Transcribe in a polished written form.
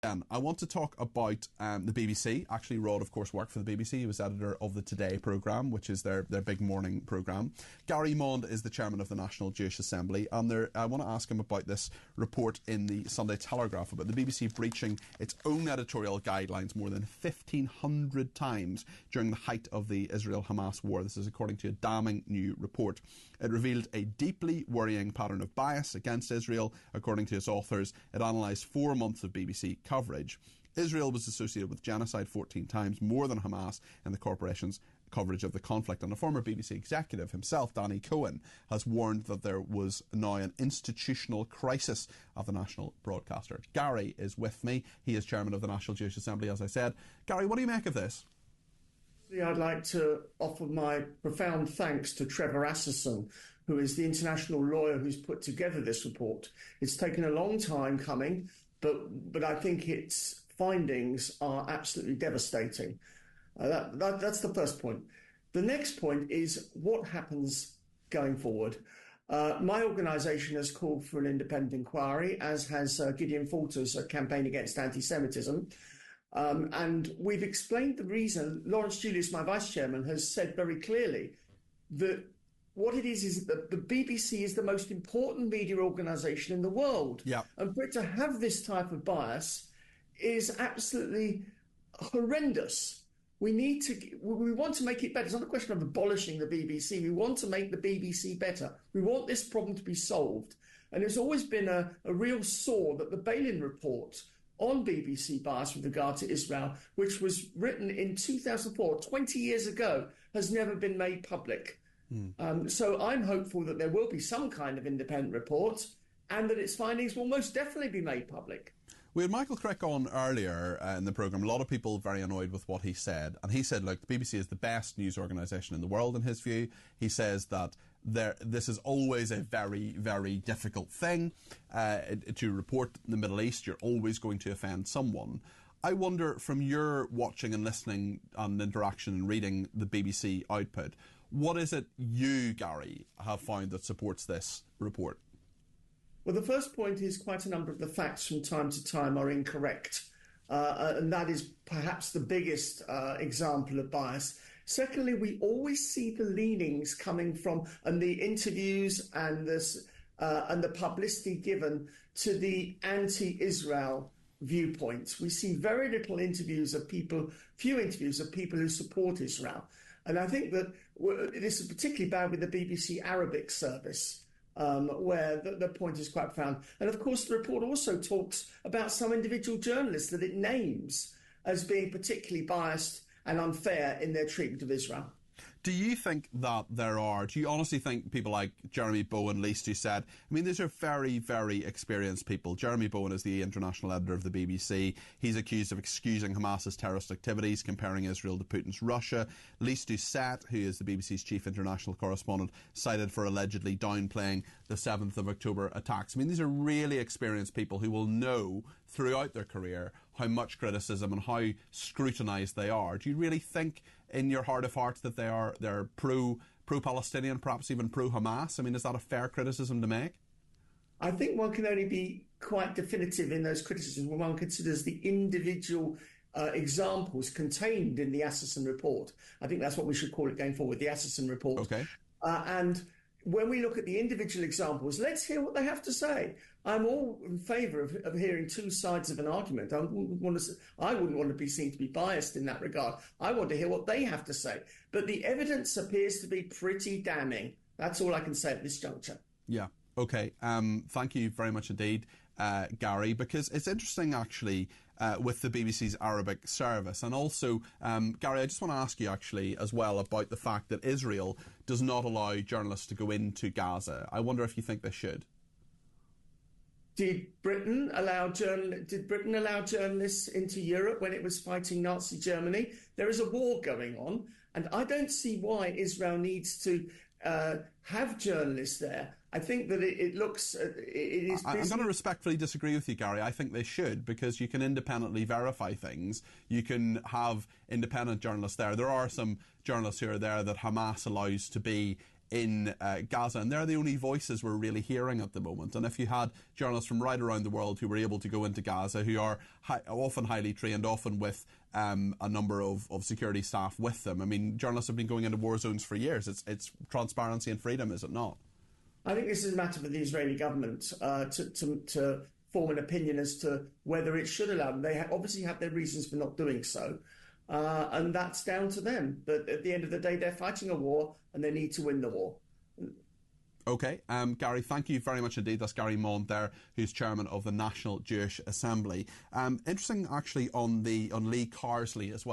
I want to talk about the BBC. Actually, Rod, of course, worked for the BBC. He was editor of the Today programme, which is their big morning programme. Gary Mond is the chairman of the National Jewish Assembly, and I want to ask him about this report in the Sunday Telegraph about the BBC breaching its own editorial guidelines more than 1,500 times during the height of the Israel-Hamas war. This is according to a damning new report. It revealed a deeply worrying pattern of bias against Israel. According to its authors, it analysed 4 months of BBC coverage. Israel was associated with genocide 14 times more than Hamas in the corporation's coverage of the conflict. And a former BBC executive himself, Danny Cohen, has warned that there was now an institutional crisis of the national broadcaster. Gary is with me. He is chairman of the National Jewish Assembly, as I said. Gary, what do you make of this? I'd like to offer my profound thanks to Trevor Asserson, who is the international lawyer who's put together this report. It's taken a long time coming, but I think its findings are absolutely devastating. That's the first point. The next point is what happens going forward. My organisation has called for an independent inquiry, as has Gideon Falter's campaign against anti-Semitism. And we've explained the reason. Lawrence Julius, my vice chairman, has said very clearly that what it is that the BBC is the most important media organisation in the world. Yeah. And for it to have this type of bias is absolutely horrendous. We want to make it better. It's not a question of abolishing the BBC. We want to make the BBC better. We want this problem to be solved. And there's always been a real sore that the Bailyn report on BBC bias with regard to Israel, which was written in 2004, 20 years ago, has never been made public. So I'm hopeful that there will be some kind of independent report and that its findings will most definitely be made public. We had Michael Crick on earlier in the programme. A lot of people very annoyed with what he said. And he said, look, the BBC is the best news organisation in the world in his view. He says that this is always a very, very difficult thing. To report the Middle East, you're always going to offend someone. I wonder, from your watching and listening and interaction and reading the BBC output, what is it you, Gary, have found that supports this report? Well, the first point is quite a number of the facts from time to time are incorrect. And that is perhaps the biggest example of bias. Secondly, we always see the leanings coming from, and the interviews and the publicity given to the anti-Israel viewpoints. We see very little few interviews of people who support Israel. And I think that this is particularly bad with the BBC Arabic service. Where the point is quite profound. And of course, the report also talks about some individual journalists that it names as being particularly biased and unfair in their treatment of Israel. Do you think that do you honestly think people like Jeremy Bowen, Lee Doucette, I mean, these are very, very experienced people. Jeremy Bowen is the international editor of the BBC. He's accused of excusing Hamas's terrorist activities, comparing Israel to Putin's Russia. Lee Doucette, who is the BBC's chief international correspondent, cited for allegedly downplaying the 7th of October attacks. I mean, these are really experienced people who will know throughout their career how much criticism and how scrutinised they are. Do you really think in your heart of hearts that they're pro-Palestinian, perhaps even pro-Hamas? I mean, is that a fair criticism to make? I think one can only be quite definitive in those criticisms when one considers the individual examples contained in the Asserson report. I think that's what we should call it going forward, the Asserson report. Okay. And when we look at the individual examples, let's hear what they have to say. I'm all in favour of hearing two sides of an argument. I wouldn't want to be seen to be biased in that regard. I want to hear what they have to say. But the evidence appears to be pretty damning. That's all I can say at this juncture. Yeah. Okay. Thank you very much indeed, Gary, because it's interesting actually with the BBC's Arabic service. And also, Gary, I just want to ask you actually as well about the fact that Israel does not allow journalists to go into Gaza. I wonder if you think they should. Did Britain allow journalists into Europe when it was fighting Nazi Germany? There is a war going on, and I don't see why Israel needs to have journalists there. I think that it is... I'm going to respectfully disagree with you, Gary. I think they should, because you can independently verify things. You can have independent journalists there. There are some journalists who are there that Hamas allows to be in Gaza, and they're the only voices we're really hearing at the moment. And if you had journalists from right around the world who were able to go into Gaza, who are often highly trained, often with a number of security staff with them. I mean, journalists have been going into war zones for years. It's transparency and freedom, is it not? I think this is a matter for the Israeli government to form an opinion as to whether it should allow them. They obviously have their reasons for not doing so, and that's down to them. But at the end of the day, they're fighting a war and they need to win the war. Okay, Gary, thank you very much indeed. That's Gary Mond there, who's chairman of the National Jewish Assembly. Interesting, actually, on Lee Carsley as well.